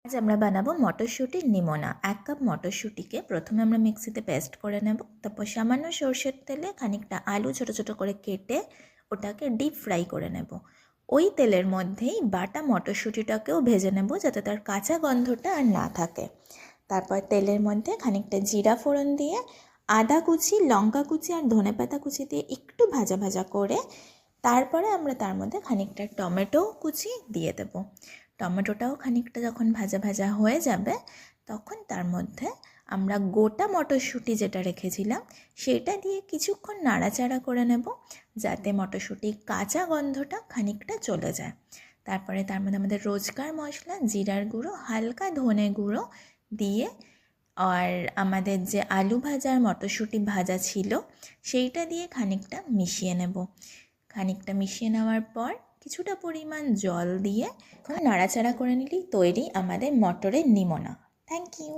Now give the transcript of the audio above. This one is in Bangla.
আজ আমরা বানাবো মটরশুঁটির নিমোনা। 1 কাপ মটরশুঁটিকে প্রথমে আমরা মিক্সিতে পেস্ট করে নেব। তারপর সামান্য সরষের তেলে খানিকটা আলু ছোট ছোট করে কেটে ওটাকে ডিপ ফ্রাই করে নেব। ওই তেলের মধ্যেই বাটা মটরশুঁটিটাকেও ভেজে নেব যাতে তার কাঁচা গন্ধটা আর না থাকে। তারপর তেলের মধ্যে খানিকটা জিরা ফোড়ন দিয়ে আদা কুচি, লঙ্কা কুচি আর ধনেপাতা কুচি দিয়ে একটু ভাজা ভাজা করে তারপরে আমরা তার মধ্যে খানিকটা টমেটো কুচি দিয়ে দেব। টমেটোটাও খানিকটা যখন ভাজা ভাজা হয়ে যাবে তখন তার মধ্যে আমরা গোটা মটরশুঁটি যেটা রেখেছিলাম সেটা দিয়ে কিছুক্ষণ নাড়াচাড়া করে নেব যাতে মটরশুঁটির কাঁচা গন্ধটা খানিকটা চলে যায়। তারপরে তার মধ্যে আমাদের রোজকার মশলা জিরার গুঁড়ো, হালকা ধনে গুঁড়ো দিয়ে আর আমাদের যে আলু ভাজা আর মটরশুঁটি ভাজা ছিল সেইটা দিয়ে খানিকটা মিশিয়ে নেব। খানিকটা মিশিয়ে নেওয়ার পর কিছুটা পরিমাণ জল দিয়ে নাড়াচাড়া করে নিলেই তৈরি আমাদের মটরের নিমোনা। Thank you.